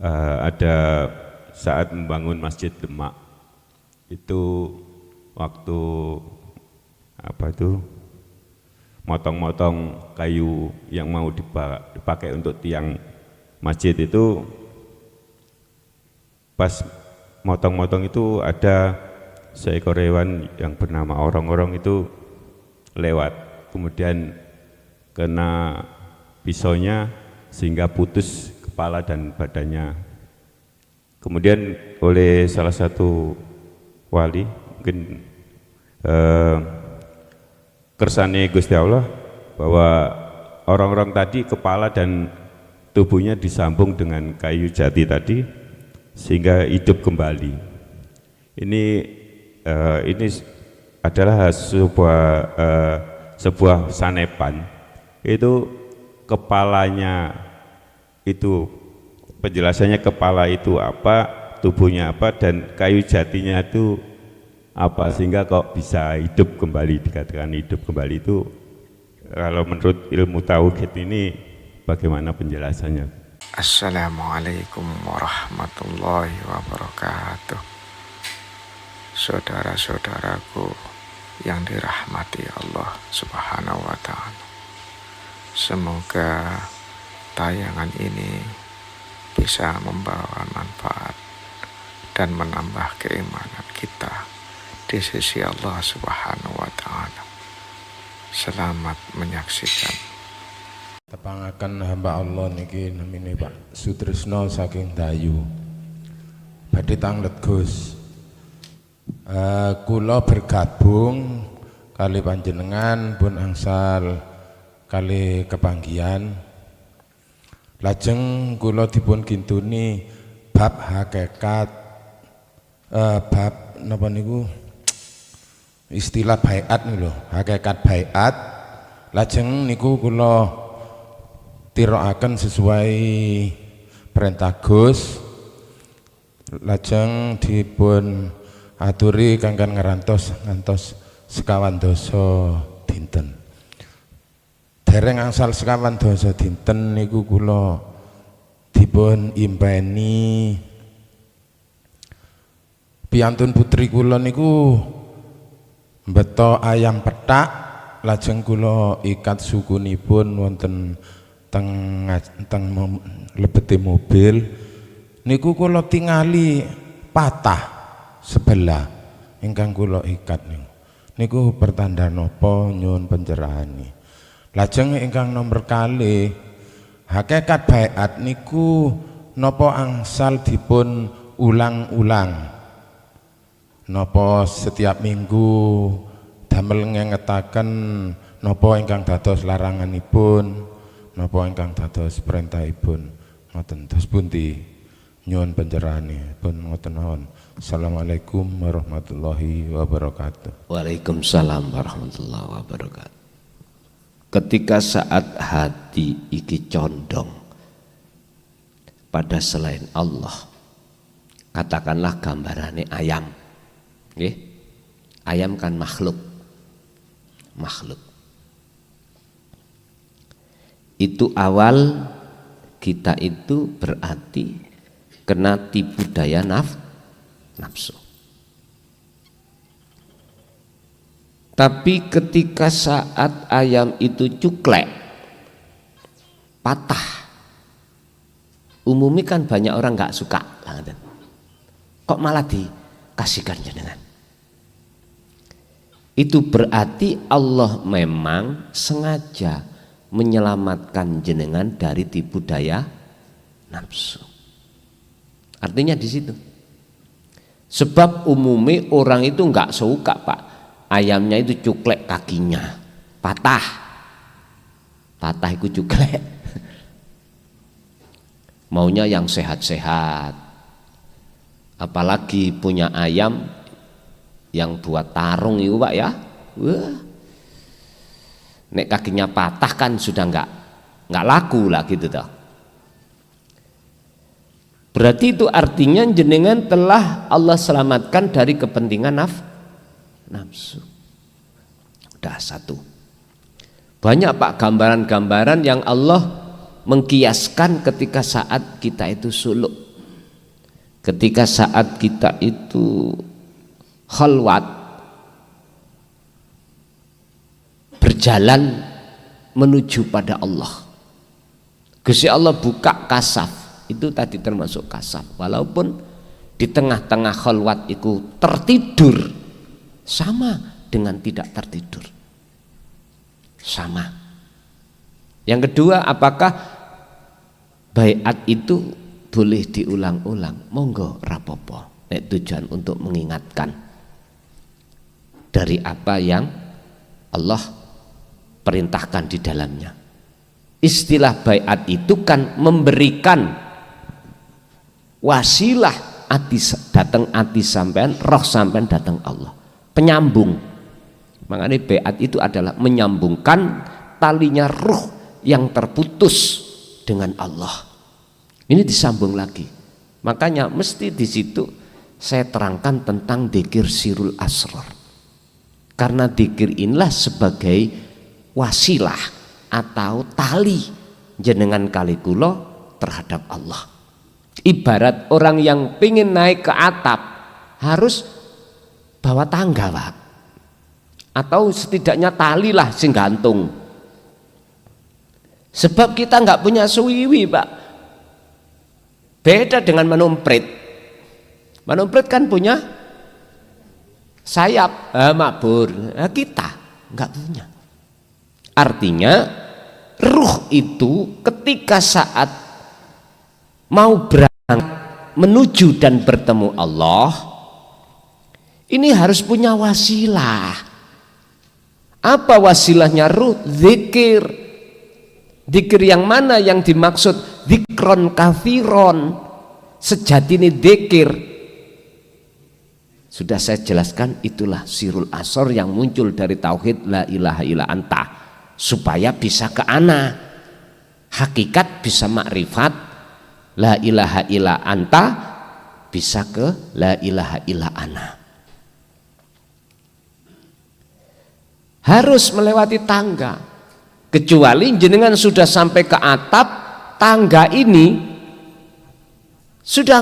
ada saat membangun Masjid Demak itu waktu apa itu motong-motong kayu yang mau dipakai untuk tiang masjid itu, pas motong-motong itu ada seekor hewan yang bernama orong-orong itu lewat, kemudian kena pisaunya sehingga putus kepala dan badannya. Kemudian oleh salah satu wali, mungkin kersane Gusti Allah, bahwa orang-orang tadi kepala dan tubuhnya disambung dengan kayu jati tadi sehingga hidup kembali. Ini adalah sebuah sanepan. Itu kepalanya itu penjelasannya, kepala itu apa, tubuhnya apa, dan kayu jatinya itu apa, sehingga kok bisa hidup kembali, dikatakan hidup kembali. Itu kalau menurut ilmu tauhid ini bagaimana penjelasannya? Assalamualaikum warahmatullahi wabarakatuh. Saudara-saudaraku yang dirahmati Allah Subhanahu wa ta'ala, semoga tayangan ini bisa membawa manfaat dan menambah keimanan kita di sisi Allah Subhanahu wa ta'ala. Selamat menyaksikan. Tepangaken hamba Allah niki namine Pak Sutrisno saking Dayu. Badhe tanglet Gus. Kula bergabung kali panjenengan pun angsal kali kepanggihan. Lajeng kula dipun gintuni bab hakikat bab napa niku istilah baiat nih lho, hakikat baiat. Lajeng niku kula tiroaken sesuai perintah Gus. Lajeng dipun aturi kangkan ngantos sekawan doso dinten. Dereng angsal sekawan doso dinten niku kula dipun impeni piyantun putri kula niku beto ayam petak, lajeng kula ikat sukunipun wonten teng lebete mobil niku kula tingali patah sebelah ingkang kula ikat niku pertanda napa nyuwun panjenengan. Lajeng ingkang nomor kali hakikat baiat niku napa angsal dipun ulang-ulang, napa setiap minggu damel ngengetaken napa ingkang dados laranganipun, napa ingkang dados perintahipun, ngoten. Terus pundi nyuwun panjenengane pun ngoten mawon. Assalamualaikum warahmatullahi wabarakatuh. Waalaikumsalam warahmatullahi wabarakatuh. Ketika saat hati iki condong pada selain Allah, katakanlah gambarannya ayam. Ayam kan makhluk. Itu awal kita itu berarti kena tipu daya nafsu. Tapi ketika saat ayam itu cuklek, patah, umumnya kan banyak orang nggak suka, kok malah dikasihkan jenengan. Itu berarti Allah memang sengaja menyelamatkan jenengan dari tipu daya nafsu. Artinya di situ. Sebab umumnya orang itu nggak suka Pak, ayamnya itu cuklek kakinya, patah itu cuklek. Maunya yang sehat-sehat. Apalagi punya ayam yang buat tarung itu Pak ya, wah, nek kakinya patah kan sudah nggak laku lah gitu toh. Berarti itu artinya jenengan telah Allah selamatkan dari kepentingan nafsu. Udah satu. Banyak Pak gambaran-gambaran yang Allah mengkiaskan ketika saat kita itu suluk. ketika saat kita itu khalwat berjalan menuju pada Allah. Gusti Allah buka kasaf, itu tadi termasuk kasaf. Walaupun di tengah-tengah khalwat itu tertidur, sama dengan tidak tertidur. Sama. Yang kedua, apakah baiat itu boleh diulang-ulang? Monggo rapopo. Nek tujuan untuk mengingatkan dari apa yang Allah perintahkan di dalamnya. Istilah baiat itu kan memberikan wasilah datang ati sampean, roh sampean datang Allah. Penyambung. Makanya baiat itu adalah menyambungkan talinya ruh yang terputus dengan Allah. Ini disambung lagi. Makanya mesti di situ saya terangkan tentang dzikir sirul asrar. Karena dzikir inilah sebagai wasilah atau tali jenengan kali kula terhadap Allah. Ibarat orang yang pengen naik ke atap harus bawa tangga, Pak. Atau setidaknya tali lah sing gantung. Sebab kita nggak punya suwiwi, Pak. Beda dengan manumprit. Manumprit kan punya sayap, mabur. Nah, kita nggak punya. Artinya ruh itu ketika saat mau berangkat menuju dan bertemu Allah, ini harus punya wasilah. Apa wasilahnya ruh? Zikir. Zikir yang mana yang dimaksud? Zikron kafiron. Sejati ini zikir. Sudah saya jelaskan, itulah sirul asor yang muncul dari tauhid la ilaha illa anta, supaya bisa ke ana. Hakikat bisa makrifat la ilaha illa anta, bisa ke la ilaha illa ana. Harus melewati tangga, kecuali jenengan sudah sampai ke atap, tangga ini sudah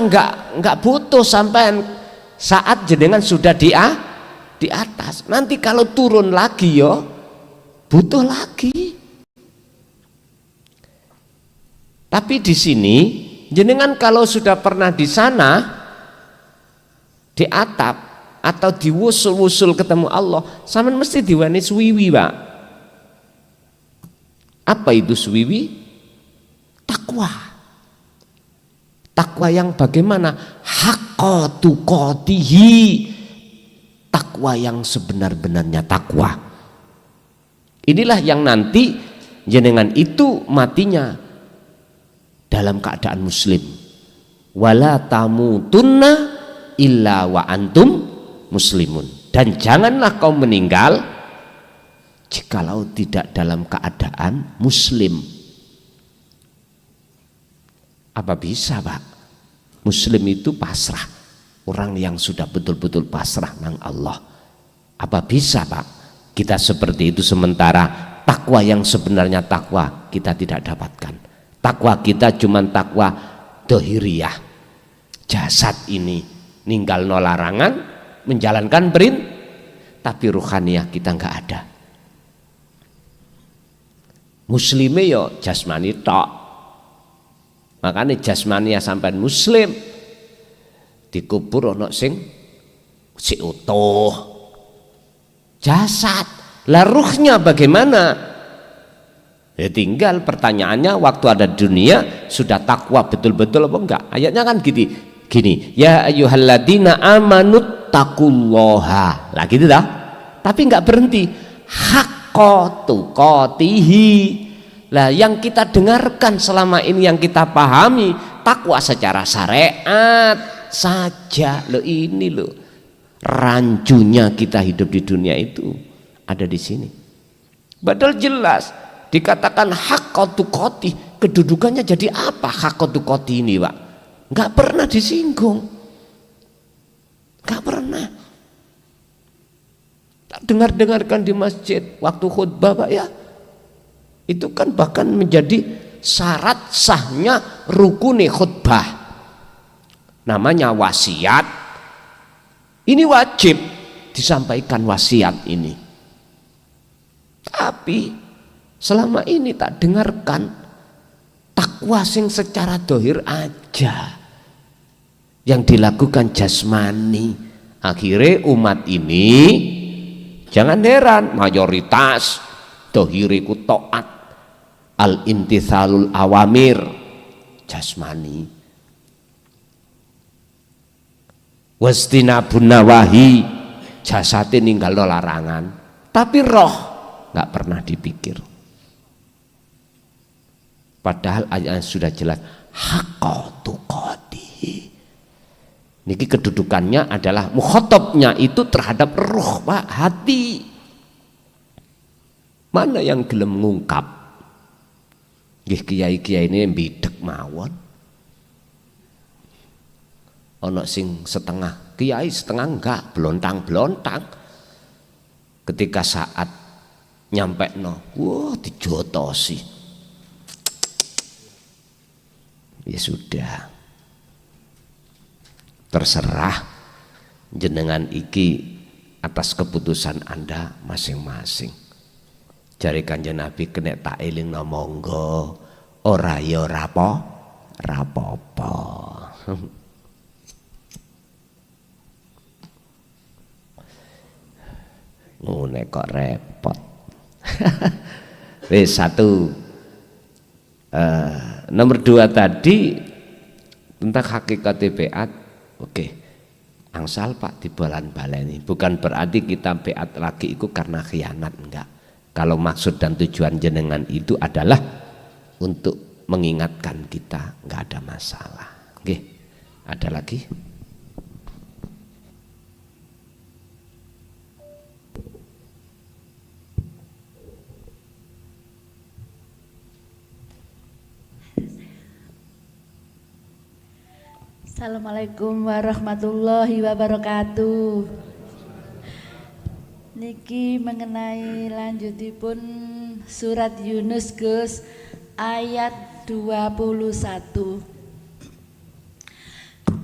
enggak butuh sampai saat jenengan sudah di atas. Nanti kalau turun lagi yo butuh lagi. Tapi di sini jenengan kalau sudah pernah di sana di atap atau diwusul-wusul ketemu Allah, sampean mesti diwani suwiwi, Pak. Apa itu suwiwi? Takwa. Takwa yang bagaimana? Haqqa tuqatihi. Takwa yang sebenar-benarnya takwa. Inilah yang nanti jenengan itu matinya dalam keadaan muslim. Wala tamutunna illa wa antum muslimun. Dan janganlah kau meninggal jikalau tidak dalam keadaan muslim. Apa bisa, Pak? Muslim itu pasrah, orang yang sudah betul-betul pasrah nang Allah. Apa bisa, Pak, kita seperti itu sementara takwa yang sebenarnya takwa kita tidak dapatkan? Takwa kita cuma takwa dohiriyah, jasad ini ninggal no larangan, menjalankan tapi ruhaniyah kita nggak ada. Muslime yo jasmani tok. Makanya jasmani sampai muslim dikubur ono sing si utuh jasad. Lah ruhnya bagaimana? Ya tinggal pertanyaannya, waktu ada di dunia sudah takwa betul-betul apa enggak? Ayatnya kan gini, ya ayyuhalladzina amanut taqullaha. Lah gitu dah. Tapi enggak berhenti. Haqqa tuqatihi. Lah yang kita dengarkan selama ini, yang kita pahami takwa secara syariat saja. Loh ini loh rancunya kita hidup di dunia itu ada di sini. Padahal jelas dikatakan haqqa tuqati, kedudukannya jadi apa haqqa tuqati ini, Pak? Enggak pernah disinggung. Enggak pernah. Dengarkan di masjid waktu khutbah, Pak, ya. Itu kan bahkan menjadi syarat sahnya rukuni khutbah. namanya wasiat. Ini wajib disampaikan wasiat ini. Tapi selama ini tak dengarkan takwa sing secara dohir aja yang dilakukan jasmani. Akhirnya umat ini jangan heran mayoritas dohiriku taat, al intithalul awamir jasmani, wastinabun nawahi jasate ninggal larangan, tapi roh nggak pernah dipikir. Padahal ayatnya sudah jelas haqqa tuqatih. Niki kedudukannya adalah mukhatabnya itu terhadap ruh, Pak, hati. Mana yang gelem ngungkap? Nggih kiai-kiai ini bidek mawon. Ono sing setengah kiai, setengah enggak, blontang-blontang. Ketika saat nyampe wah dijotosi. Ya sudah. Terserah jenengan iki atas keputusan Anda masing-masing. Jari Kanjeng Nabi kena tak eling monggo, ora ya rapopo. Ngene kok repot. Wis satu. Nomor 2 tadi tentang hakikat beat. Oke, angsal Pak dibalan-baleni. Bukan berarti kita beat lagi itu karena khianat, enggak. Kalau maksud dan tujuan jenengan itu adalah untuk mengingatkan kita, enggak ada masalah. Oke, ada lagi? Assalamualaikum warahmatullahi wabarakatuh. Niki mengenai lanjutipun surat Yunus Gus ayat 21.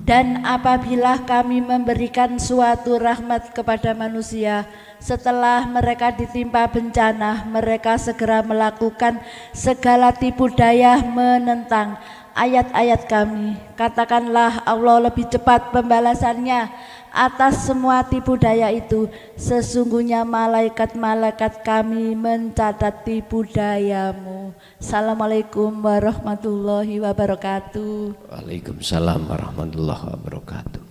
Dan apabila kami memberikan suatu rahmat kepada manusia, setelah mereka ditimpa bencana, mereka segera melakukan segala tipu daya menentang ayat-ayat kami. Katakanlah Allah lebih cepat pembalasannya atas semua tipu daya itu. Sesungguhnya malaikat-malaikat kami mencatat tipu dayamu. Assalamualaikum warahmatullahi wabarakatuh. Waalaikumsalam warahmatullahi wabarakatuh.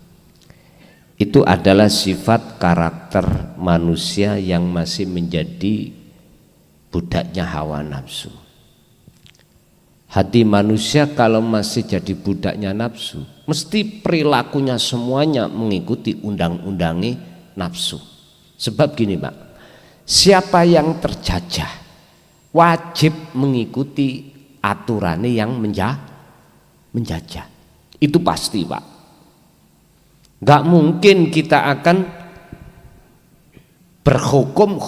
Itu adalah sifat karakter manusia yang masih menjadi budaknya hawa nafsu. Hati manusia kalau masih jadi budaknya nafsu, mesti perilakunya semuanya mengikuti undang-undangnya nafsu. Sebab gini Pak, siapa yang terjajah wajib mengikuti aturannya yang menjajah. Itu pasti Pak. Gak mungkin kita akan berhukum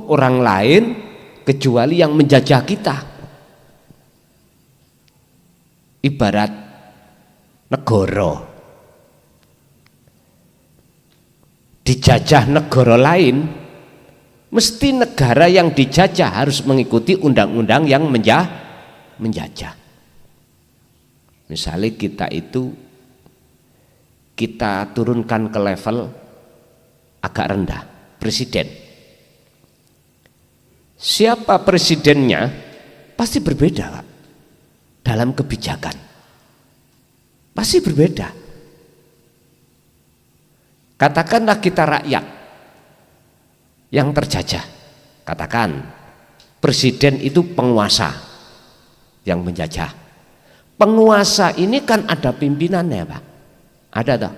orang lain kecuali yang menjajah kita. Ibarat negara dijajah negara lain, mesti negara yang dijajah harus mengikuti undang-undang yang menjajah. Misalnya kita turunkan ke level agak rendah, presiden. Siapa presidennya pasti berbeda Pak. Dalam kebijakan pasti berbeda. Katakanlah kita rakyat yang terjajah, katakan presiden itu penguasa yang menjajah. Penguasa ini kan ada pimpinannya Pak, ada tak?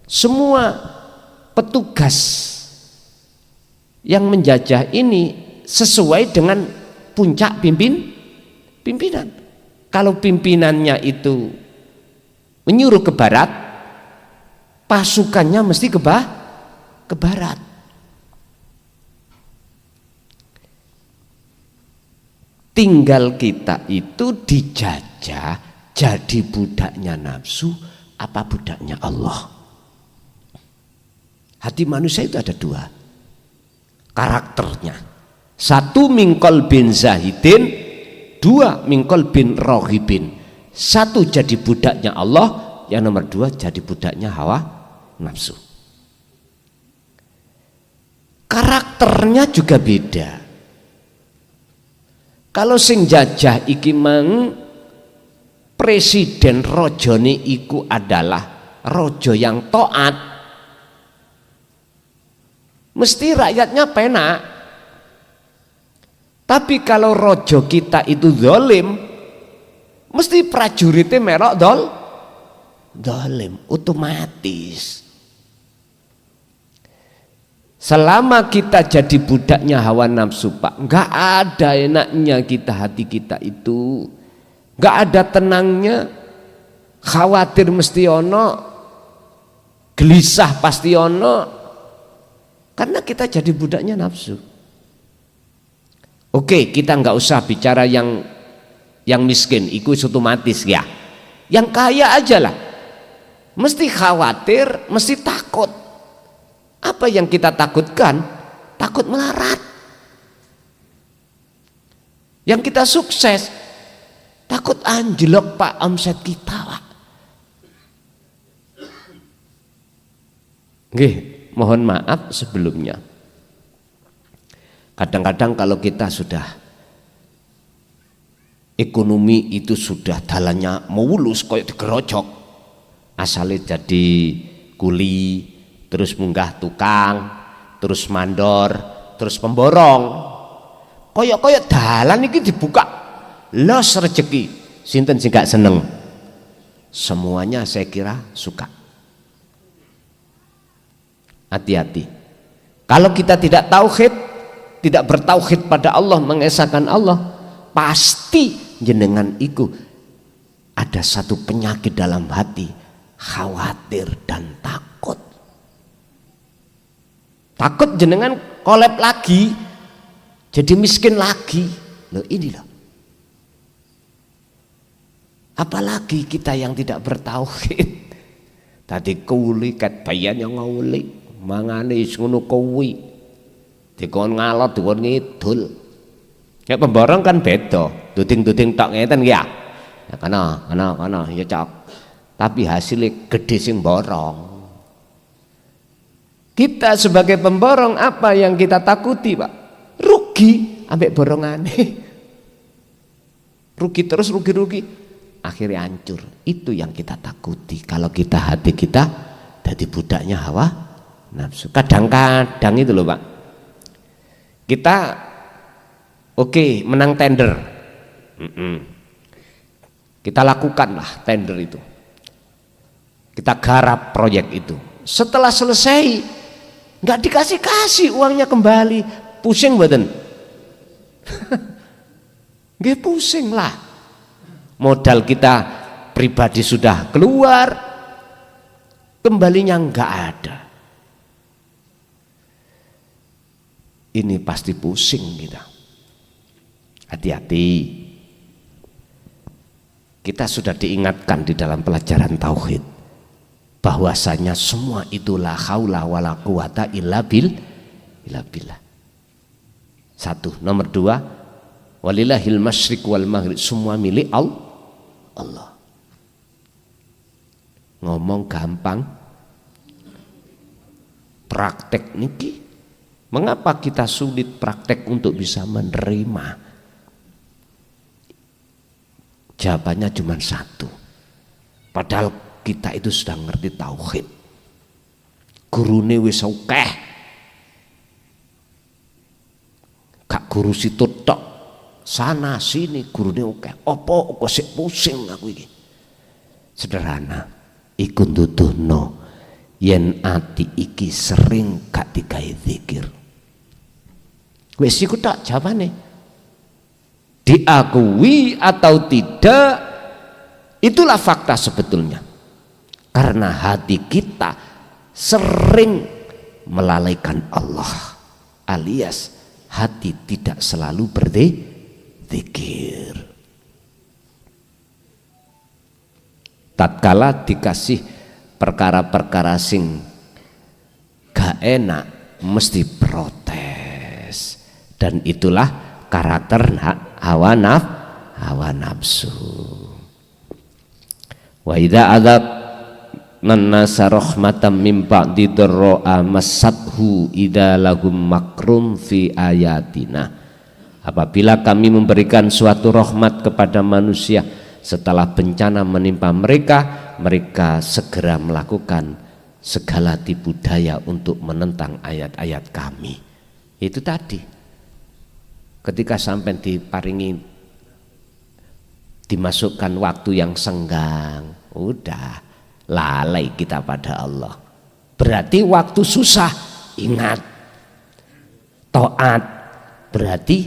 Semua petugas yang menjajah ini sesuai dengan puncak pimpinan. Kalau pimpinannya itu menyuruh ke barat, pasukannya mesti ke barat. Tinggal kita itu dijajah jadi budaknya nafsu apa budaknya Allah. Hati manusia itu ada dua karakternya. Satu mingkol bin zahidin, dua mingkol bin rohibin. Satu jadi budaknya Allah, yang nomor dua jadi budaknya hawa nafsu. Karakternya juga beda. Kalau sing jajah iki mang presiden rojone iku adalah rojo yang taat, mesti rakyatnya penak. Tapi kalau rojo kita itu zalim, mesti prajuritnya merok zalim, otomatis. Selama kita jadi budaknya hawa nafsu, Pak, nggak ada enaknya kita, hati kita itu nggak ada tenangnya, khawatir mesti ono, gelisah pasti ono, karena kita jadi budaknya nafsu. Oke, kita nggak usah bicara yang miskin, itu otomatis ya. Yang kaya aja lah, mesti khawatir, mesti takut. Apa yang kita takutkan? Takut melarat. Yang kita sukses, takut anjlok Pak omset kita, Pak. Nggih, mohon maaf sebelumnya. Kadang-kadang kalau kita sudah ekonomi itu sudah dalannya mulus kayak digerojok, asalnya jadi kuli, terus munggah tukang, terus mandor, terus pemborong. Koyok-koyok dalan iki dibuka los rezeki. Sinten sing gak seneng? Semuanya saya kira suka. Hati-hati. Kalau kita tidak tauhid, tidak bertauhid pada Allah, mengesahkan Allah, pasti jenengan iku ada satu penyakit dalam hati, khawatir dan takut. Takut jenengan kolab lagi, jadi miskin lagi. Loh ini loh. Apalagi kita yang tidak bertauhid. Tadi kuli kat bayan yang nguli, mangane ngono kuwi. Dikon ngalot, dikon ngidul. Ya pemborong kan beda, duding-duding tok ngeten ya. Ya kana ya cok. Tapi hasilnya gede sing borong. Kita sebagai pemborong apa yang kita takuti, Pak? Rugi ambek borongane. Rugi terus rugi. Akhirnya hancur. Itu yang kita takuti. Kalau kita hati kita jadi budaknya hawa nafsu. Kadang-kadang itu loh, Pak. Kita oke, menang tender. Kita lakukanlah tender itu. Kita garap proyek itu. Setelah selesai nggak dikasih uangnya kembali, pusing badan. Nggak pusing lah. Modal kita pribadi sudah keluar, kembalinya nggak ada. Ini pasti pusing kita. Hati-hati. Kita sudah diingatkan di dalam pelajaran tauhid bahwasanya semua itulah haula wala quwata illa billah. Satu, nomor dua, walillahil masyriq wal maghrib, semua milik Allah. Ngomong gampang, praktek niki. Mengapa kita sulit praktek untuk bisa menerima? Jawabannya cuma satu. Padahal kita itu sudah ngerti tauhid. Gurune wis akeh. Gak guru situ tok. Sana sini gurune akeh. Apa kok sik pusing aku iki? Sederhana. Iku nduduhno yen ati iki sering gak digawe zikir. Wis iku tok jawabane. Diakui atau tidak, itulah fakta sebetulnya. Karena hati kita sering melalaikan Allah, alias hati tidak selalu berzikir. tatkala dikasih perkara-perkara sing gak enak mesti protes, dan itulah karakter hawa nafsu. Wa idza adzab nasa rahmatan min ba'di dharra masathu idza lahum makrum fi ayatina. Apabila kami memberikan suatu rahmat kepada manusia setelah bencana menimpa mereka, mereka segera melakukan segala tipu daya untuk menentang ayat-ayat kami. Itu tadi, ketika sampai diparingi, dimasukkan waktu yang senggang, udah lalai kita pada Allah. Berarti waktu susah ingat, taat, berarti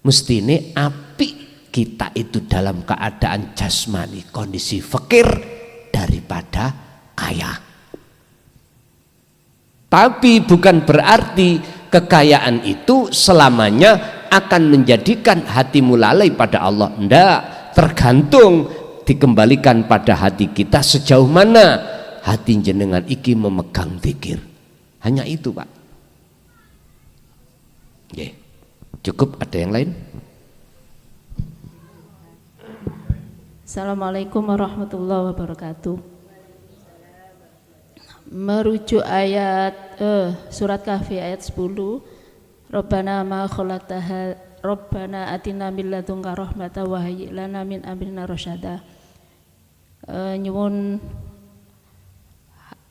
mestine api kita itu dalam keadaan jasmani, kondisi fakir daripada kaya. Tapi bukan berarti kekayaan itu selamanya akan menjadikan hatimu lalai pada Allah. Tidak, tergantung, dikembalikan pada hati kita sejauh mana hati jenengan iki memegang zikir. Hanya itu, Pak. Cukup, ada yang lain? Assalamualaikum warahmatullahi wabarakatuh. Merujuk ayat surat Kahfi ayat 10, Rabbana ma khalaqtaha Rabbana atina min ladunka rahmatan wa hayyi lana min amrina rasyada. Nyuwun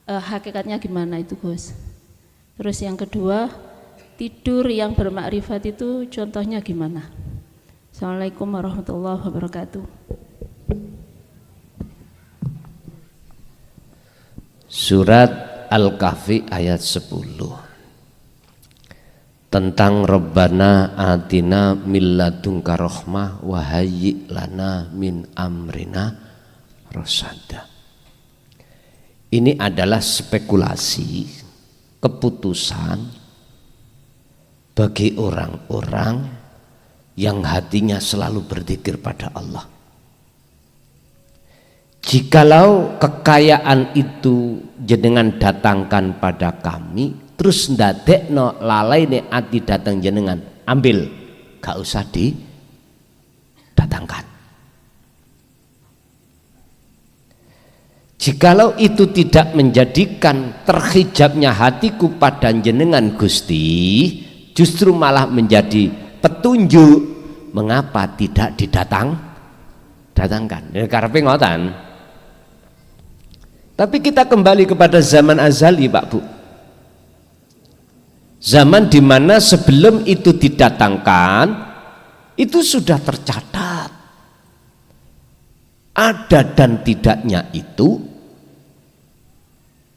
hakikatnya gimana itu, Gus? Terus yang kedua, tidur yang bermakrifat itu contohnya gimana? Assalamualaikum warahmatullahi wabarakatuh. Surat Al-Kahfi ayat 10 tentang Rabbana atina min ladunka rahmah wa hayyi lana min amrina rasyada. Ini adalah spekulasi, keputusan bagi orang-orang yang hatinya selalu berzikir pada Allah. Jikalau kekayaan itu jenengan datangkan pada kami, terus ndadekno lalai ne ati datang jenengan, ambil, gak usah didatangkan. Jikalau itu tidak menjadikan terhijabnya hatiku pada jenengan Gusti, justru malah menjadi petunjuk, mengapa tidak datangkan. Karepe ngoten. Tapi kita kembali kepada zaman azali, Pak Bu. Zaman di mana sebelum itu didatangkan, itu sudah tercatat. Ada dan tidaknya itu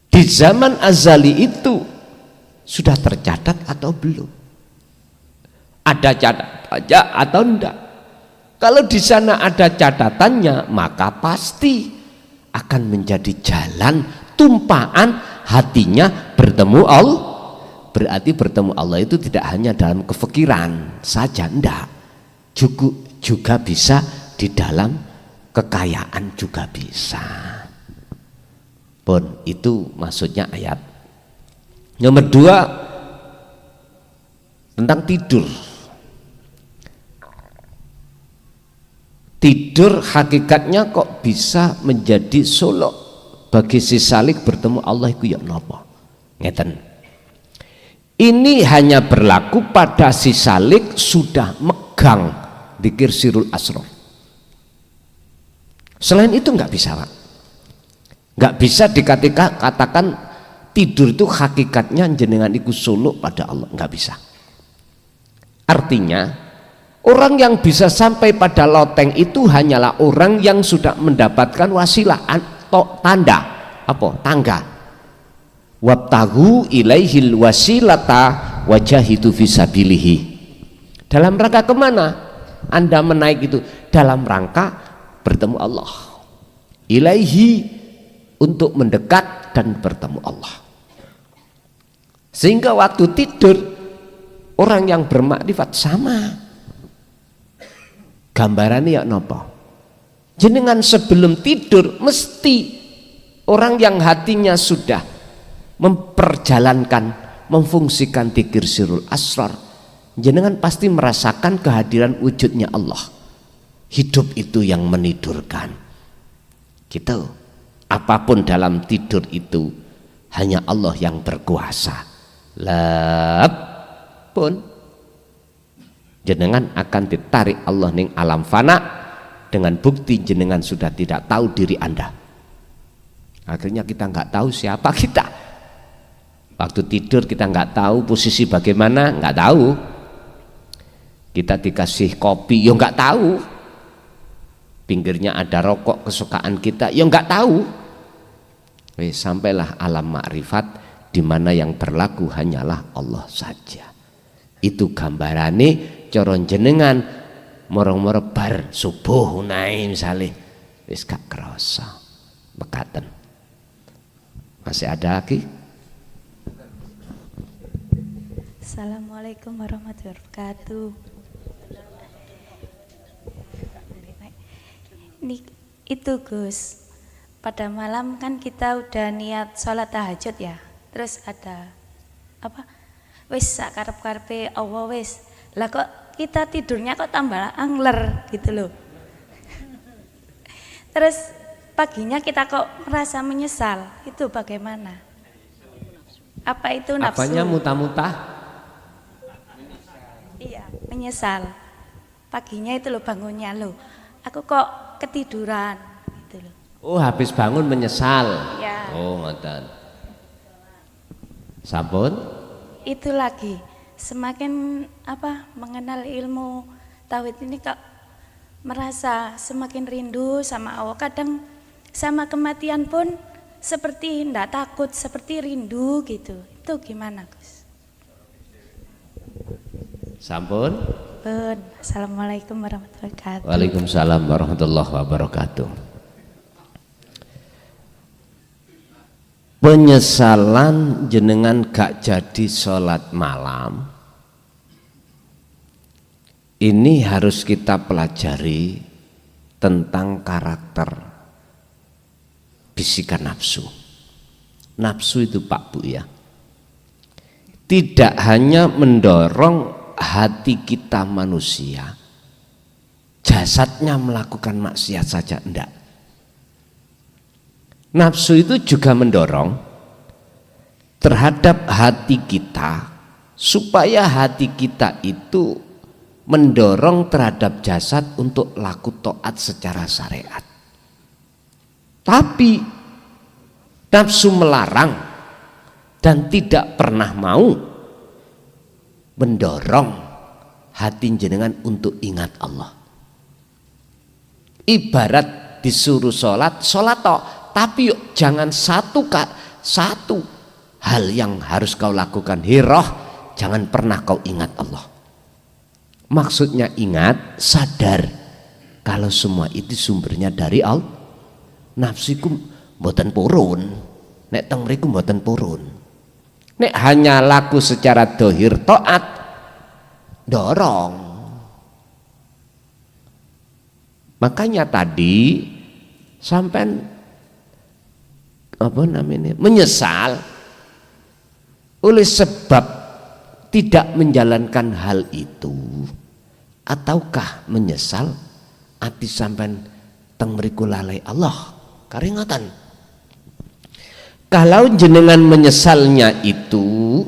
di zaman azali itu sudah tercatat atau belum? Ada catatannya atau enggak? Kalau di sana ada catatannya, maka pasti akan menjadi jalan tumpaan hatinya bertemu Allah. Berarti bertemu Allah itu tidak hanya dalam kefikiran saja, enggak, juga bisa di dalam kekayaan juga bisa. Pun itu maksudnya ayat. Nomor 2 tentang tidur. Tidur hakikatnya kok bisa menjadi solok bagi si salik bertemu Allah iku ya napa? Ngeten. Ini hanya berlaku pada si salik sudah megang dzikir sirul asrar. Selain itu nggak bisa, Pak. Nggak bisa dikatakan tidur itu hakikatnya jenengan iku solok pada Allah, nggak bisa. Artinya orang yang bisa sampai pada loteng itu hanyalah orang yang sudah mendapatkan wasilah atau tanda, tangga. Wabtahu ilaihil wasilata wajahidu fisabilihi. Dalam rangka kemana Anda menaik itu? Dalam rangka bertemu Allah. Ilaihi, untuk mendekat dan bertemu Allah. Sehingga waktu tidur orang yang bermakrifat sama. Gambarannya ya nopo? Jenengan sebelum tidur mesti orang yang hatinya sudah memperjalankan, memfungsikan dzikir sirrul asrar, jenengan pasti merasakan kehadiran wujudnya Allah. Hidup itu yang menidurkan gitu. Apapun dalam tidur itu hanya Allah yang berkuasa. Lep pun jenengan akan ditarik Allah ning alam fana dengan bukti jenengan sudah tidak tahu diri Anda. Akhirnya kita nggak tahu siapa kita. Waktu tidur kita nggak tahu posisi bagaimana, nggak tahu. Kita dikasih kopi, ya nggak tahu. Pinggirnya ada rokok kesukaan kita, ya nggak tahu. Sampailah alam makrifat di mana yang berlaku hanyalah Allah saja. Itu gambarane coron jenengan moro-moro bar subuh naik misalnya wis gak kerasa mekaten. Masih ada lagi? Assalamualaikum warahmatullahi wabarakatuh. Itu Gus, pada malam kan kita udah niat sholat tahajud ya, terus ada apa wis sakarep-karepe Allah wis, lah kok kita tidurnya kok tambah angler gitu loh. Terus paginya kita kok merasa menyesal, itu bagaimana? Apa itu nafsu? Apanya muta-muta? Iya, menyesal. Paginya itu loh bangunnya loh, aku kok ketiduran gitu loh. Oh, habis bangun menyesal. Ya. Oh, ngoten. Sampun? Itu lagi semakin apa mengenal ilmu tauhid ini kok merasa semakin rindu sama Allah. Kadang sama kematian pun seperti ndak takut, seperti rindu gitu. Itu gimana Gus? Sampun? Assalamualaikum warahmatullahi wabarakatuh. Waalaikumsalam warahmatullahi wabarakatuh. Penyesalan jenengan gak jadi sholat malam ini harus kita pelajari tentang karakter bisikan nafsu. Nafsu itu Pak Bu ya, tidak hanya mendorong hati kita manusia, jasadnya melakukan maksiat saja, enggak. Nafsu itu juga mendorong terhadap hati kita supaya hati kita itu mendorong terhadap jasad untuk laku taat secara syariat. Tapi nafsu melarang dan tidak pernah mau mendorong hati jenengan untuk ingat Allah. Ibarat disuruh sholat, sholat toh, tapi yuk, jangan satu hal yang harus kau lakukan, hiroh, jangan pernah kau ingat Allah. Maksudnya ingat, sadar kalau semua itu sumbernya dari Allah. Nafsiku mboten purun, nek teng mriku mboten purun. Nek hanya laku secara dohir taat, dorong. Makanya tadi sampai apa namanya menyesal oleh sebab tidak menjalankan hal itu, ataukah menyesal ati sampean teng mriku lalai Allah karingatan. Kalau jenengan menyesalnya itu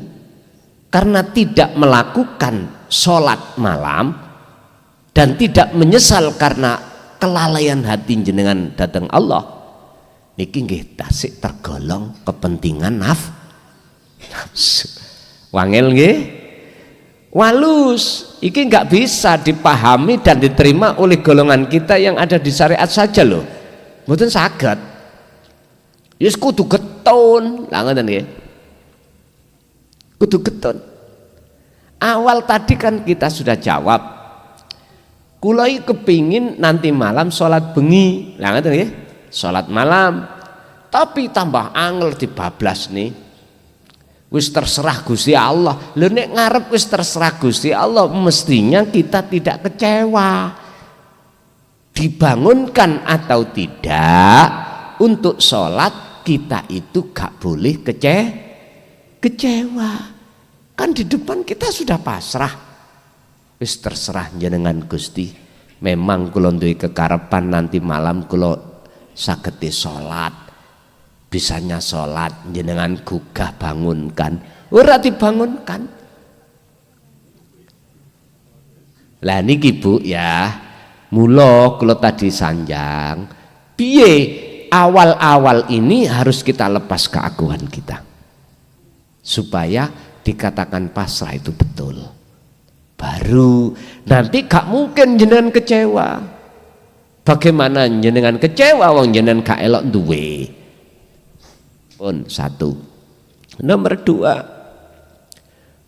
karena tidak melakukan sholat malam dan tidak menyesal karena kelalaian hati jenengan datang Allah, niki nggih tasik tergolong kepentingan nafsu. Wangel nggih? Walus, iki nggak bisa dipahami dan diterima oleh golongan kita yang ada di syariat saja loh. Mboten saged. Yus kudu getun, lah ngoten nggih. Kudu getun. Awal tadi kan kita sudah jawab. Kulai kepingin nanti malam sholat bengi, lah ngoten nggih. Sholat malam, tapi tambah angel dibablas nih. Wis terserah Gusti Allah. Lho nek ngarep wis terserah Gusti Allah, mestinya kita tidak kecewa. dibangunkan atau tidak untuk sholat, kita itu gak boleh kecewa. Kan di depan kita sudah pasrah, wis terserah jenengan Gusti. Memang kula duwe kekarepan nanti malam kula saged sholat, bisanya sholat jenengan gugah bangunkan, ora dibangunkan. Lah niki Bu ya, mula kula tadi sanjang piye awal-awal ini harus kita lepas keagungan kita supaya dikatakan pasrah itu betul. Baru nanti gak mungkin jenengan kecewa. Bagaimana jenengan kecewa wong jenengan gak elok duwe. Pun satu. Nomor dua,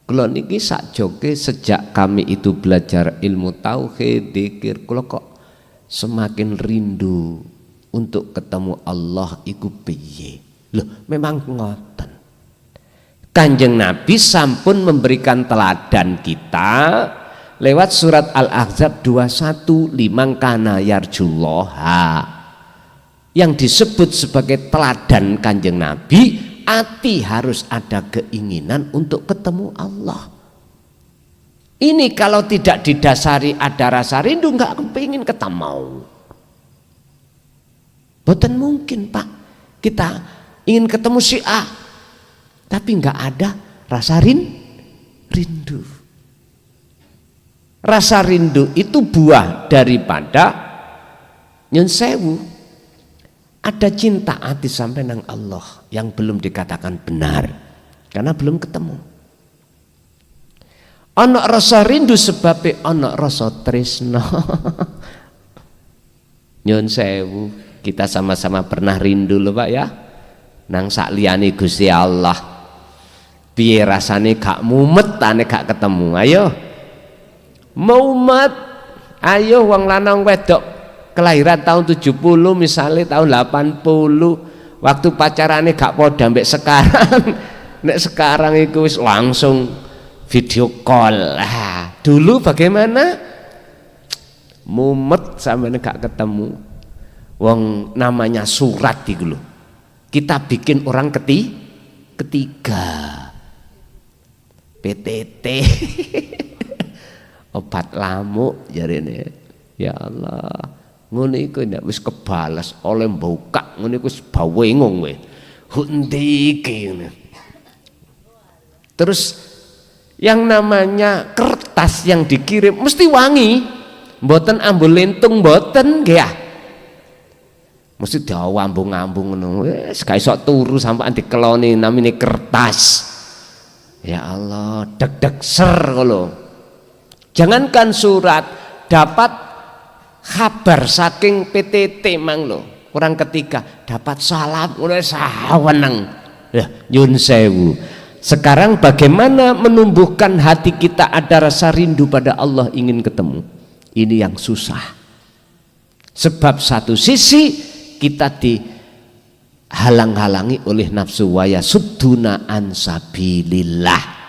kula niki sakjoke sejak kami itu belajar ilmu tauhid, dzikir, kula kok semakin rindu untuk ketemu Allah iku piye. Loh, memang ngoten. Kanjeng Nabi sampun memberikan teladan kita lewat surat Al-Ahzab 21, liman kana yarjullaha. Yang disebut sebagai teladan Kanjeng Nabi, hati harus ada keinginan untuk ketemu Allah. Ini kalau tidak didasari ada rasa rindu, nggak kepingin ketemu. Boten mungkin Pak, kita ingin ketemu si A, tapi nggak ada rasa rindu. Rasa rindu itu buah daripada nyun sewu. Ada cinta hati sampai nang Allah yang belum dikatakan benar karena belum ketemu. Ono rasa rindu sebabnya ono rasa tresno. Nyun sewu, kita sama-sama pernah rindu loh Pak ya. Nang sak liyane Gusti Allah. Piye rasane gak mumet ane gak ketemu. Ayo. Mumet. Ayo wong lanang wedok kelahiran tahun 70 misalnya tahun 80 waktu pacarane gak podo mbek sekarang. Nek sekarang iku wis langsung video call. Dulu bagaimana? Mumet sampeyan gak ketemu. Wong namanya surat iku lho. Kita bikin orang ketiga. PTT. Obat lamuk jarene. Ya Allah. Ngono iku nek wis kebales oleh mbokak ngono iku wis bawengong kowe. Hundi iki ngene. Terus yang namanya kertas yang dikirim mesti wangi. Mboten ambul lentung mboten nggih ya. Mesti diambung-ambung ngono. Wis gak iso turu sampean dikeloni namine kertas. Ya Allah, deg-deg ser ngono. Jangankan surat, dapat kabar saking PTT mang lo, orang ketiga dapat salam udah saweneng. Ya nyun sewu. Sekarang bagaimana menumbuhkan hati kita ada rasa rindu pada Allah, ingin ketemu. Ini yang susah. Sebab satu sisi kita dihalang-halangi oleh nafsu wa yasudduna an sabilillah.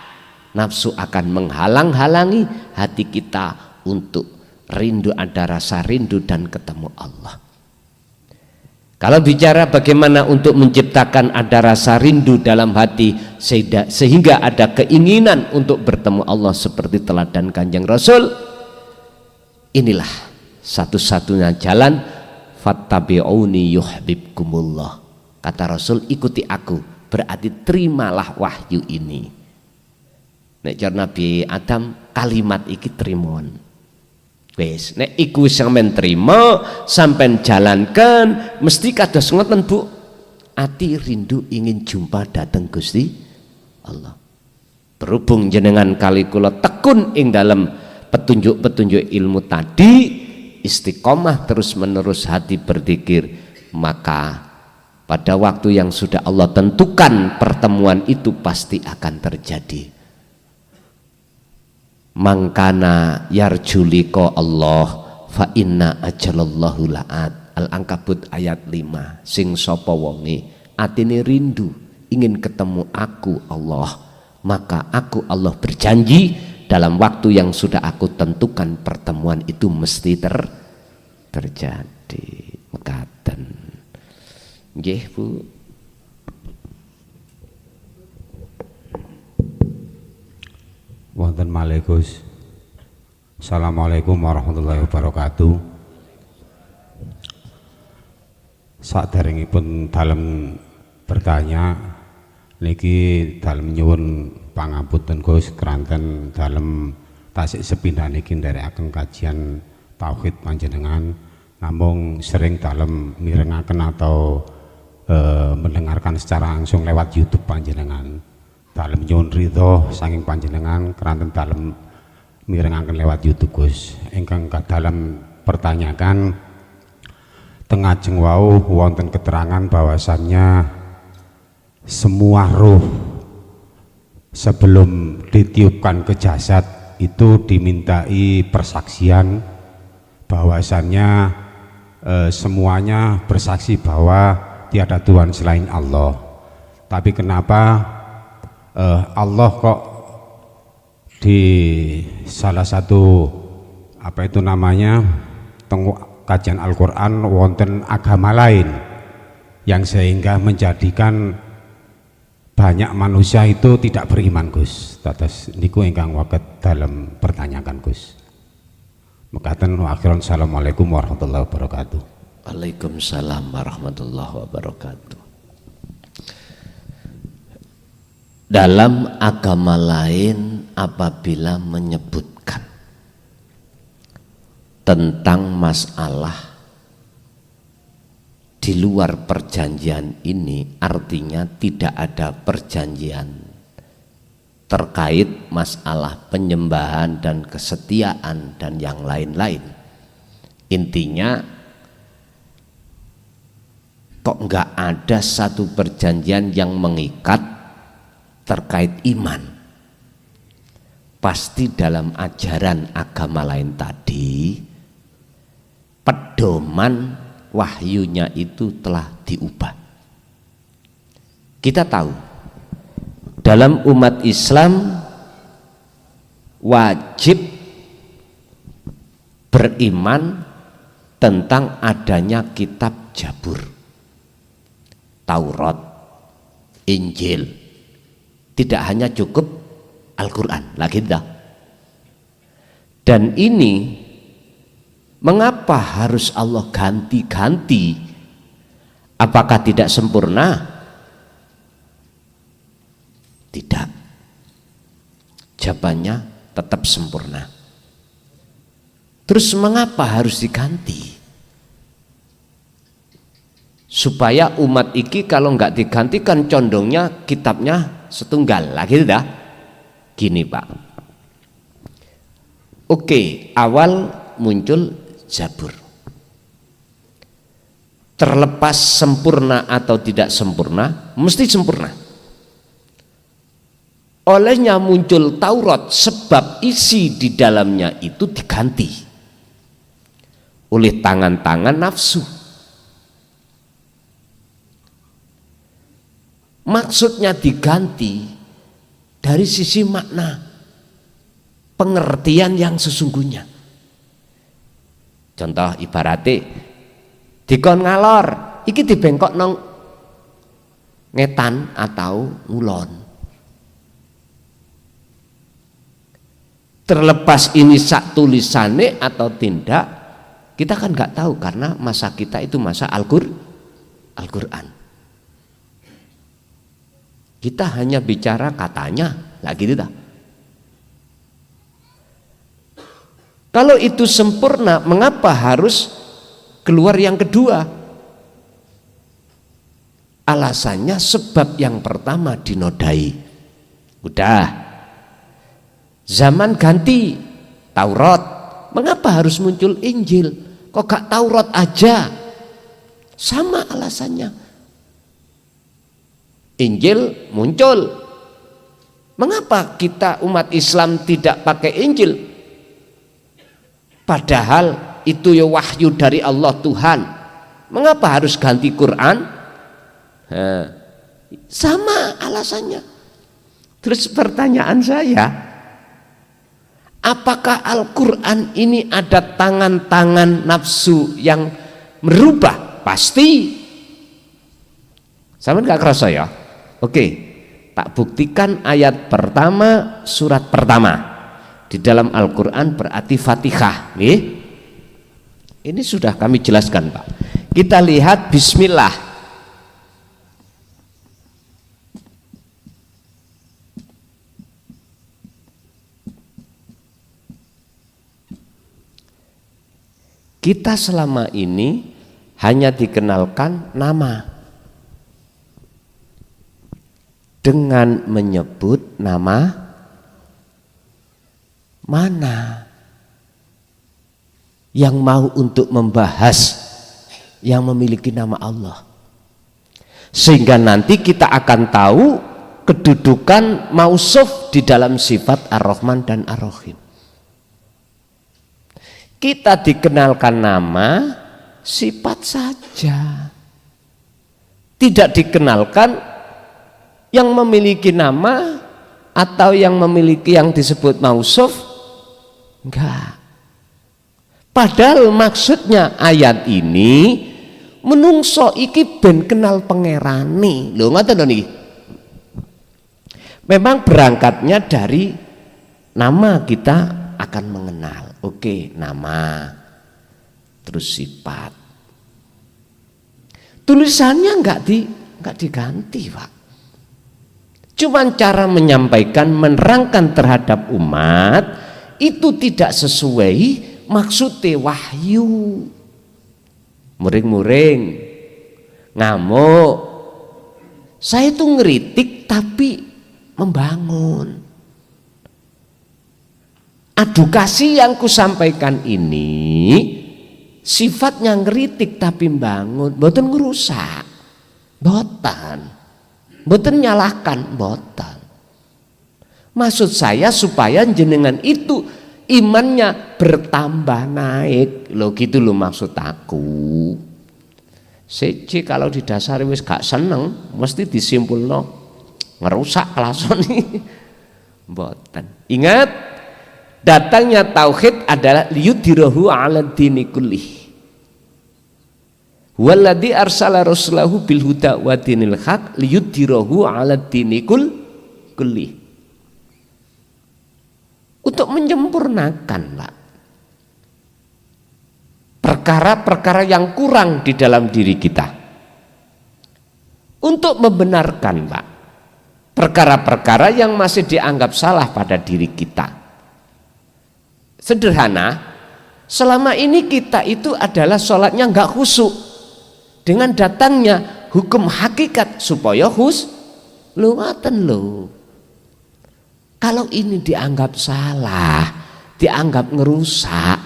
Nafsu akan menghalang-halangi hati kita untuk rindu, ada rasa rindu dan ketemu Allah. Kalau bicara bagaimana untuk menciptakan ada rasa rindu dalam hati sehingga ada keinginan untuk bertemu Allah seperti teladan Kanjeng Rasul, inilah satu-satunya jalan. Fattabi'uni yuhibbukumullah. Kata Rasul, ikuti aku, berarti terimalah wahyu ini. Nek jar Nabi Adam kalimat iki trimon. Wis, nek iku sampean trima, sampean jalankan, mesti kados ngoten Bu. Ati rindu ingin jumpa dateng Gusti Allah. Berhubung jenengan kali kula tekun ing dalam petunjuk-petunjuk ilmu tadi, istiqomah terus-menerus hati berzikir, maka pada waktu yang sudah Allah tentukan pertemuan itu pasti akan terjadi. Mangkana yarjuliko Allah fa inna ajalallahu la'at. Al-Ankabut ayat 5. Sing sapa wonge atine rindu ingin ketemu aku Allah, maka aku Allah berjanji dalam waktu yang sudah aku tentukan pertemuan itu mesti terjadi. Mekaten. Nggih, Bu. Wonten malih Gus. Assalamualaikum warahmatullahi wabarakatuh. Saderengipun dalem bertanya niki dalem nyuwun pangapunten Gus keranten dalem tasik sepindah niki nderekaken kajian tauhid panjenengan, namung sering dalem mirengaken atau mendengarkan secara langsung lewat YouTube panjenengan. Dalem nyuwun ridho saking panjenengan keranten dalem mirengaken lewat YouTube Gus. Ingkang kadalem pertanyakan tengajeng wau wonten keterangan bahwasannya semua ruh sebelum ditiupkan ke jasad itu dimintai persaksian bahwasannya semuanya bersaksi bahwa tiada Tuhan selain Allah. Tapi kenapa Allah kok di salah satu apa itu namanya kajian Al-Quran wonten agama lain yang sehingga menjadikan banyak manusia itu tidak beriman Gus. Tatas niku ingkang waket dalam pertanyakan Gus. Mekaten wa akhiran assalamualaikum warahmatullahi wabarakatuh. Waalaikumsalam warahmatullahi wabarakatuh. Dalam agama lain apabila menyebutkan tentang masalah di luar perjanjian ini, artinya tidak ada perjanjian terkait masalah penyembahan dan kesetiaan dan yang lain-lain. Intinya kok enggak ada satu perjanjian yang mengikat terkait iman. Pasti dalam ajaran agama lain tadi pedoman wahyunya itu telah diubah. Kita tahu dalam umat Islam wajib beriman tentang adanya kitab Jabur, Taurat, Injil. Tidak hanya cukup Al-Quran lagi dah. Dan ini mengapa harus Allah ganti-ganti? Apakah tidak sempurna? Tidak. Jawabannya tetap sempurna. Terus mengapa harus diganti? Supaya umat iki kalau nggak digantikan condongnya kitabnya setunggal lagi dah. Gini Pak. Oke, awal muncul Jabur. Terlepas sempurna atau tidak sempurna, mesti sempurna. Olehnya muncul Taurat sebab isi di dalamnya itu diganti oleh tangan-tangan nafsu. Maksudnya diganti dari sisi makna pengertian yang sesungguhnya. Contoh ibaratnya dikon ngalor iki dibengkok nang ngetan atau ngulon. Terlepas ini sak tulisane atau tidak, kita kan nggak tahu karena masa kita itu masa Al-Quran. Kita hanya bicara katanya, lagi tidak. Kalau itu sempurna, mengapa harus keluar yang kedua? Alasannya sebab yang pertama dinodai. Udah, zaman ganti Taurat, mengapa harus muncul Injil? Kok gak Taurat aja? Sama alasannya. Injil muncul. Mengapa kita umat Islam tidak pakai Injil? Padahal itu ya wahyu dari Allah Tuhan. Mengapa harus ganti Quran? Sama alasannya. Terus pertanyaan saya, Apakah Al-Quran ini ada tangan-tangan nafsu yang merubah? Pasti. Sama nggak kerasa ya? Oke, tak buktikan ayat pertama surat pertama di dalam Al-Quran berarti Fatihah. Ini sudah kami jelaskan, Pak. Kita lihat Bismillah. Kita selama ini hanya dikenalkan nama dengan menyebut nama mana yang mau untuk membahas yang memiliki nama Allah, sehingga nanti kita akan tahu kedudukan mausuf di dalam sifat Ar-Rahman dan Ar-Rahim. Kita dikenalkan nama, sifat saja. Tidak dikenalkan yang memiliki nama atau yang memiliki yang disebut mausuf. Enggak. Padahal maksudnya ayat ini menungso iki ben kenal pangerane. Lho ngoten lho niki. Memang berangkatnya dari nama kita akan mengenal. Oke, nama, terus sifat. Tulisannya enggak diganti, Pak. Cuman cara menyampaikan, menerangkan terhadap umat itu tidak sesuai maksudnya wahyu. Muring-muring, ngamuk. Saya itu ngeritik tapi membangun. Edukasi yang kusampaikan ini sifatnya ngeritik tapi membangun, mboten ngerusak, mboten nyalahkan, mboten. Maksud saya supaya jenengan itu imannya bertambah naik, lo gitu lo maksud aku. Siji kalau didasari wis gak seneng, mesti disimpulno ngerusak kelason ini, mboten. Ingat. Datangnya tauhid adalah liyudhirahu 'ala dini kullih. Walladzi arsala rasulahu bil huda wa dinil haq liyudhirahu 'ala dini kullih. Untuk menyempurnakan, Pak, perkara-perkara yang kurang di dalam diri kita. Untuk membenarkan, Pak, perkara-perkara yang masih dianggap salah pada diri kita. Sederhana, selama ini kita itu adalah sholatnya enggak khusyuk. Dengan datangnya hukum hakikat supaya lu ngaten lu. Kalau ini dianggap salah, dianggap ngerusak,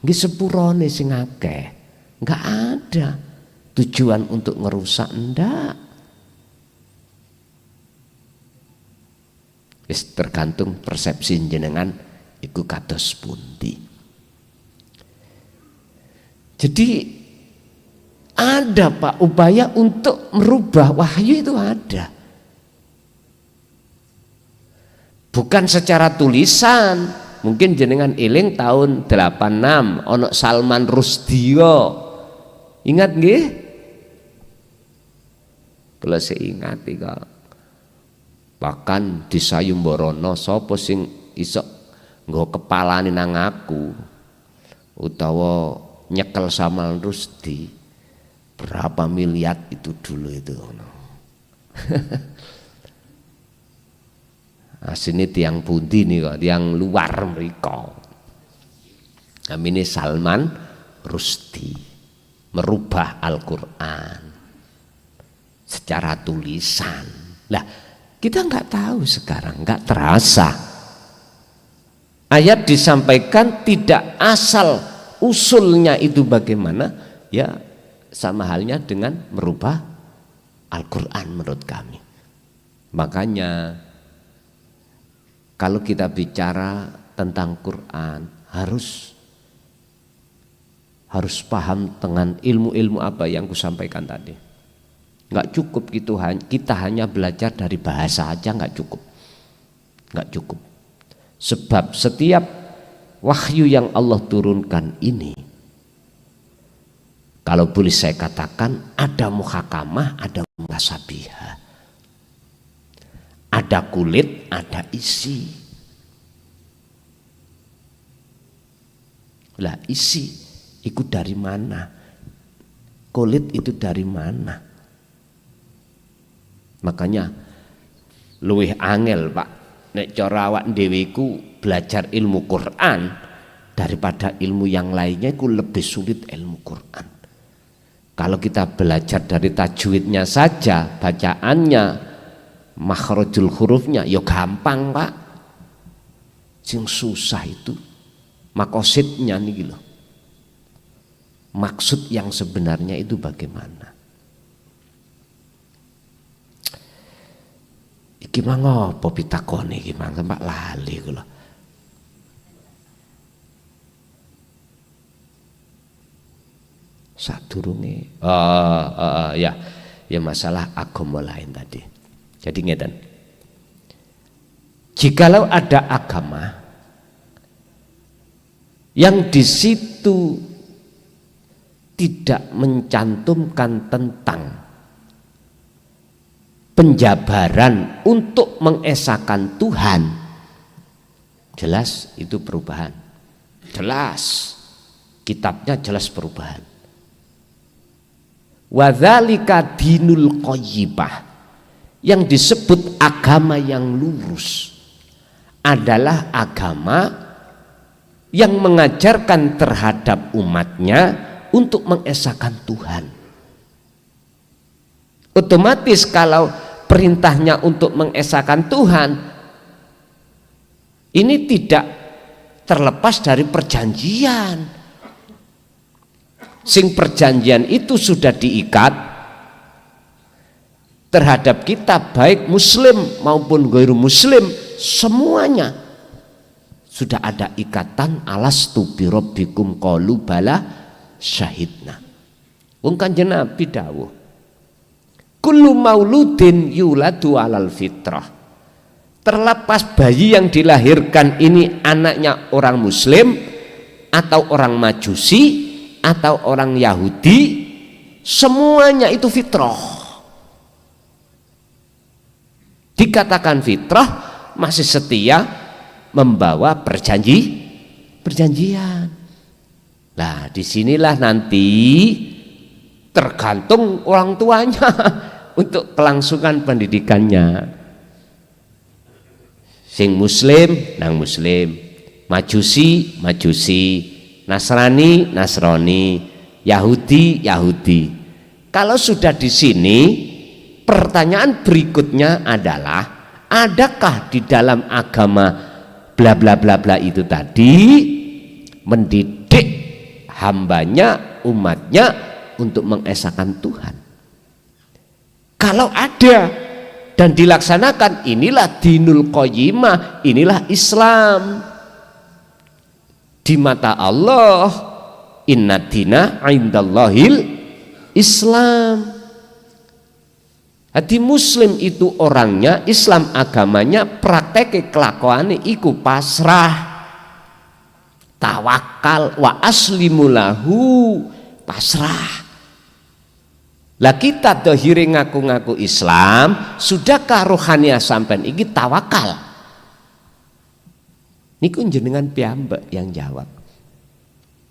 nggih sepurone sing akeh. Enggak ada tujuan untuk ngerusak, ndak. Tergantung persepsi jenengan iku kados pundi. Jadi ada, Pak, upaya untuk merubah wahyu itu ada. Bukan secara tulisan. Mungkin jenengan eling tahun 86 ono Salman Rushdie. Ingat nggih? Kalau saya ingat kok. Bahkan di Sayembara sapa sing iso nggo kepalane nang aku utawa nyekel Salman Rushdie, berapa miliar itu dulu itu. Asine tiang pundi nih kok, tiang luar mriko. Namine Salman Rushdie, merubah Al-Quran secara tulisan. Lah, kita nggak tahu sekarang, nggak terasa. Ayat disampaikan tidak asal usulnya itu bagaimana, ya sama halnya dengan merubah Al-Quran menurut kami. Makanya kalau kita bicara tentang Quran harus paham dengan ilmu-ilmu apa yang kusampaikan tadi. Nggak cukup kita hanya belajar dari bahasa aja, nggak cukup. Sebab setiap wahyu yang Allah turunkan ini, kalau boleh saya katakan, ada muhakamah, ada mutasabihah, ada kulit, ada isi. Lah isi itu dari mana? Kulit itu dari mana? Makanya luwih angel Pak, nek cara awak dhewe iku belajar ilmu Quran daripada ilmu yang lainnya itu lebih sulit ilmu Quran. Kalau kita belajar dari tajwidnya saja, bacaannya, makhrajul hurufnya, ya gampang Pak. Sing susah itu makosidnya nih loh. Maksud yang sebenarnya itu bagaimana? Iki mah ngopo pitakone iki mah sampe lali kula. Sadurunge ya masalah agama lain tadi. Jadi ngeten. Jikalau ada agama yang di situ tidak mencantumkan tentang penjabaran untuk mengesahkan Tuhan, jelas itu perubahan. Jelas kitabnya jelas perubahan. Wadzalika dinul qayyimah, yang disebut agama yang lurus adalah agama yang mengajarkan terhadap umatnya untuk mengesahkan Tuhan. Otomatis kalau perintahnya untuk mengesahkan Tuhan ini tidak terlepas dari perjanjian. Sing perjanjian itu sudah diikat terhadap kita, baik muslim maupun ghairu muslim, semuanya sudah ada ikatan. Alastu bi rabbikum qalu bala syahidna. Wong Kanjeng Nabi dawuh, kullu mauludin yuladu alal fitrah. Terlepas bayi yang dilahirkan ini anaknya orang muslim atau orang majusi atau orang Yahudi, semuanya itu fitrah. Dikatakan fitrah masih setia membawa perjanjian. Nah, disinilah nanti tergantung orang tuanya untuk kelangsungan pendidikannya. Sing muslim nang muslim, majusi, Nasrani, Yahudi. Kalau sudah di sini, pertanyaan berikutnya adalah, adakah di dalam agama bla bla bla bla itu tadi mendidik hambanya, umatnya untuk mengesahkan Tuhan? Kalau ada dan dilaksanakan, inilah dinul qayyimah, inilah Islam. Di mata Allah, inna dina indallahil Islam. Hati muslim itu orangnya, Islam agamanya, praktek kelakuannya iku pasrah, tawakal, wa aslimulahu, pasrah. Lah kita dohire ngaku-ngaku Islam, sudahkah rohaniah sampean iki tawakal? Niku jenengan piyambak yang jawab.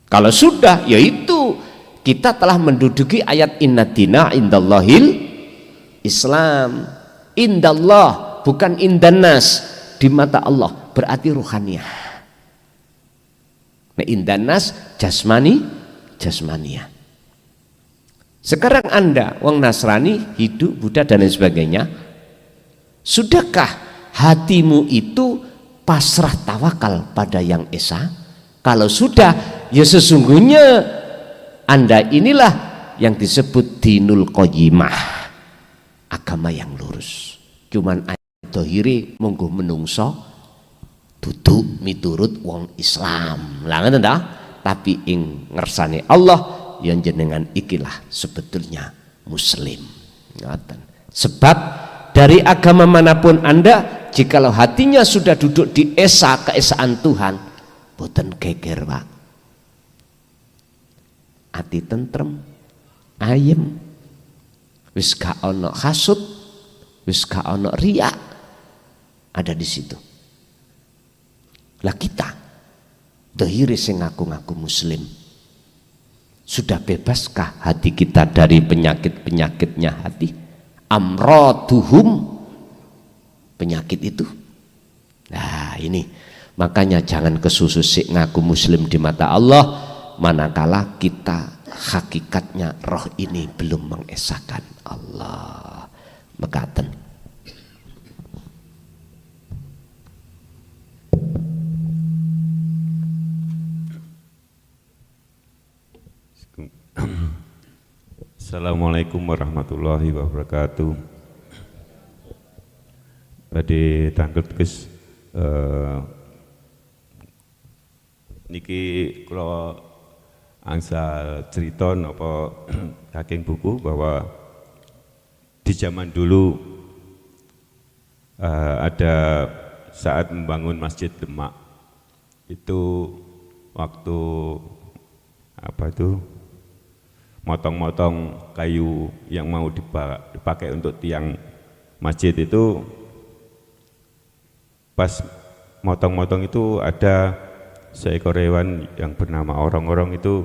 Kalau sudah, yaitu kita telah menduduki ayat inna dina indallahil Islam. Indallah bukan indanas, di mata Allah berarti ruhaniyah. Nah, indanas jasmaniah. Sekarang Anda wong Nasrani, Hindu, Buddha dan lain sebagainya, sudahkah hatimu itu pasrah tawakal pada yang esa? Kalau sudah, ya sesungguhnya Anda inilah yang disebut dinul qayyimah, agama yang lurus. Cuman ayat dohiri monggo menungso duduk miturut wong Islam lah, ngoten ta? Tapi ing ngersane Allah yang jenengan ikilah sebetulnya muslim. Ngoten. Sebab dari agama manapun Anda, jikalau hatinya sudah duduk di keesaan Tuhan, boten geger Pak. Ati tentrem, ayem, wis gak ono hasud, wis gak ono riak, ada di situ. Lah kita dohiri sing ngaku-ngaku muslim, sudah bebaskah hati kita dari penyakit-penyakitnya hati? Amroduhum, penyakit itu. Nah ini makanya jangan kesusu sik ngaku muslim di mata Allah, manakala kita hakikatnya roh ini belum mengesahkan Allah. Mekaten. Assalamualaikum warahmatullahi wabarakatuh. Badhe tanglet Gus, niki kula angsal cerita napa saking buku bahwa di zaman dulu ada saat membangun Masjid Demak itu waktu apa itu motong-motong kayu yang mau dipakai untuk tiang masjid itu, pas motong-motong itu ada seekor hewan yang bernama orong-orong itu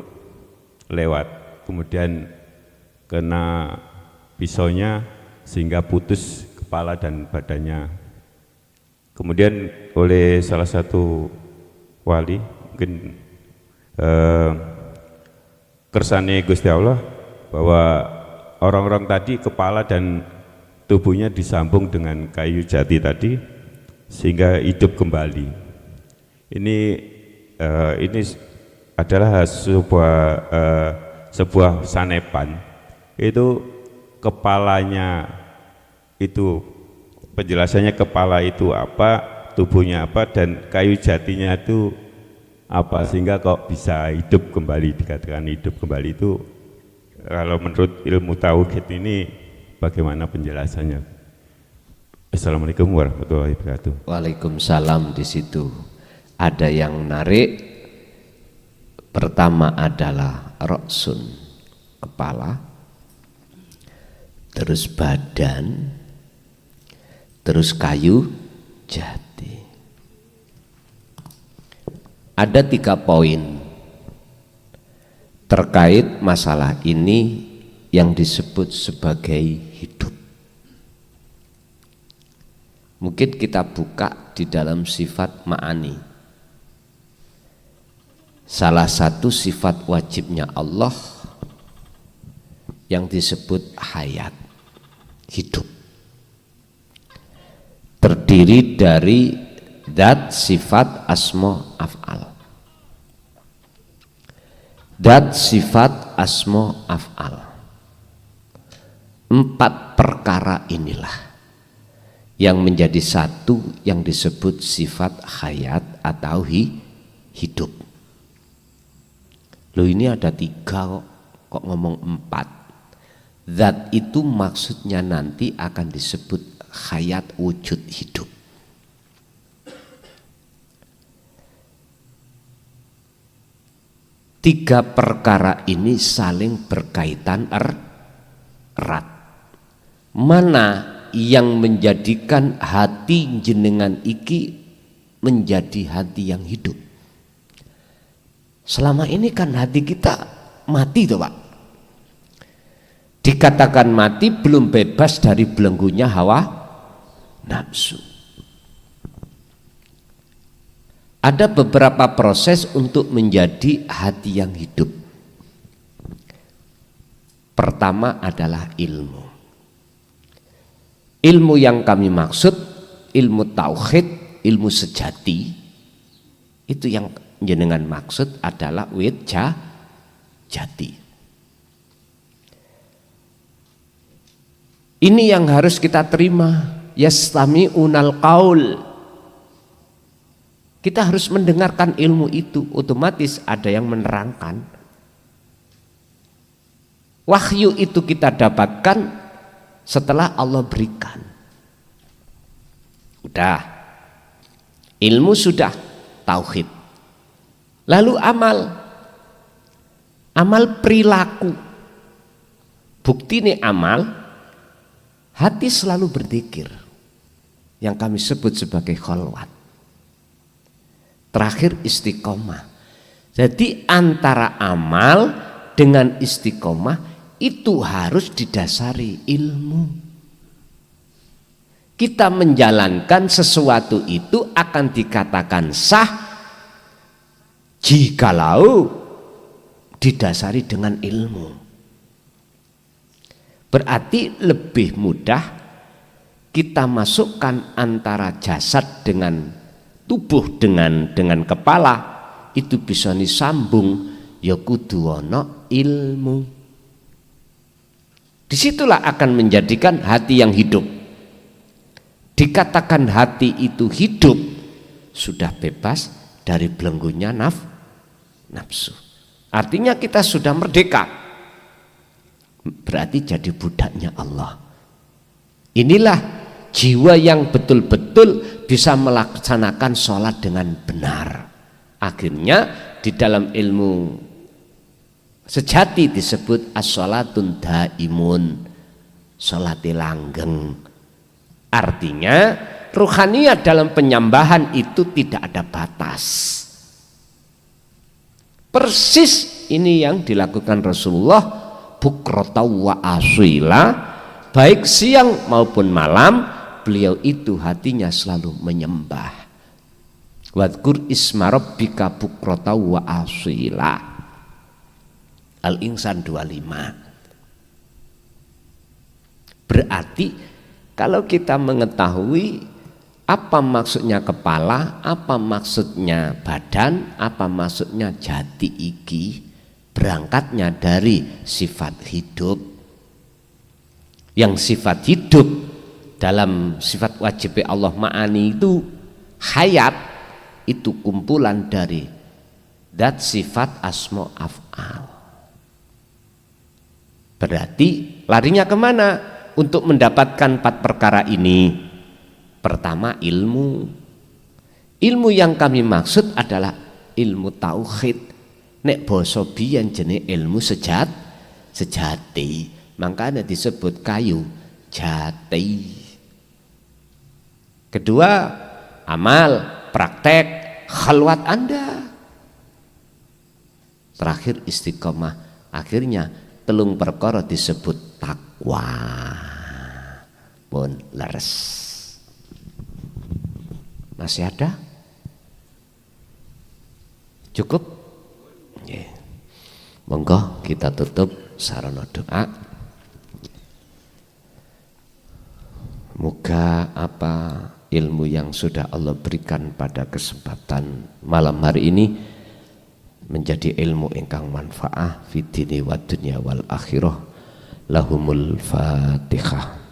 lewat, kemudian kena pisaunya sehingga putus kepala dan badannya. Kemudian oleh salah satu wali, mungkin kersane Gusti Allah, bahwa orang-orang tadi kepala dan tubuhnya disambung dengan kayu jati tadi sehingga hidup kembali. Ini adalah sebuah sanepan. Itu kepalanya itu penjelasannya, kepala itu apa, tubuhnya apa, dan kayu jatinya itu apa, sehingga kok bisa hidup kembali, dikatakan hidup kembali. Itu kalau menurut ilmu tauhid ini bagaimana penjelasannya? Assalamualaikum warahmatullahi wabarakatuh. Waalaikumsalam. Di situ ada yang menarik. Pertama adalah roksun, kepala, terus badan, terus kayu jati. Ada 3 poin terkait masalah ini yang disebut sebagai hidup. Mungkin kita buka di dalam sifat ma'ani. Salah satu sifat wajibnya Allah yang disebut hayat, hidup, terdiri dari zat, sifat, asma, af'al. Zat, sifat, asma, af'al. 4 perkara inilah yang menjadi satu yang disebut sifat hayat atau hidup. Loh, ini ada 3 kok ngomong 4. Zat itu maksudnya nanti akan disebut hayat, wujud hidup. Tiga perkara ini saling berkaitan erat. Mana yang menjadikan hati jenengan iki menjadi hati yang hidup? Selama ini kan hati kita mati toh Pak. Dikatakan mati belum bebas dari belenggunya hawa nafsu. Ada beberapa proses untuk menjadi hati yang hidup. Pertama adalah ilmu. Ilmu yang kami maksud ilmu tauhid, ilmu sejati. Itu yang jenengan maksud adalah wid jati. Ini yang harus kita terima. Yastami'unal qaul. Kita harus mendengarkan ilmu itu, otomatis ada yang menerangkan. Wahyu itu kita dapatkan setelah Allah berikan. Udah. Ilmu sudah, tauhid. Lalu amal. Amal perilaku. Bukti ini amal, hati selalu berzikir. Yang kami sebut sebagai kholwat. Terakhir istiqomah. Jadi antara amal dengan istiqomah itu harus didasari ilmu. Kita menjalankan sesuatu itu akan dikatakan sah jikalau didasari dengan ilmu. Berarti lebih mudah kita masukkan antara jasad dengan tubuh dengan kepala itu bisa disambung ya kudu ana ilmu. Disitulah akan menjadikan hati yang hidup. Dikatakan hati itu hidup, sudah bebas dari belenggunya nafsu. Artinya kita sudah merdeka. Berarti jadi budaknya Allah. Inilah jiwa yang betul-betul bisa melaksanakan sholat dengan benar. Akhirnya di dalam ilmu sejati disebut as-sholatun daimun, sholati langgeng. Artinya ruhaniyat dalam penyambahan itu tidak ada batas. Persis ini yang dilakukan Rasulullah bukrata wa asila, baik siang maupun malam beliau itu hatinya selalu menyembah. Wadkur isma rabbika bukrata wa asila. Al-Insan 25. Berarti kalau kita mengetahui apa maksudnya kepala, apa maksudnya badan, apa maksudnya jati iki, berangkatnya dari sifat hidup. Yang sifat hidup dalam sifat wajib Allah ma'ani itu hayat, itu kumpulan dari dat sifat asma af'al. Berarti larinya kemana untuk mendapatkan 4 perkara ini? Pertama ilmu. Ilmu yang kami maksud adalah ilmu tauhid. Nek basa biyen jenenge ilmu sejati. Makanya disebut kayu jati. Kedua, amal, praktek, khalwat Anda. Terakhir istiqomah. Akhirnya telung perkara disebut takwa. Pun leres. Masih ada? Cukup? Yeah. Monggo kita tutup sarana doa. Moga apa ilmu yang sudah Allah berikan pada kesempatan malam hari ini menjadi ilmu ingkang manfaah fid dini wad dunya wal akhirah. Lahumul Fatihah.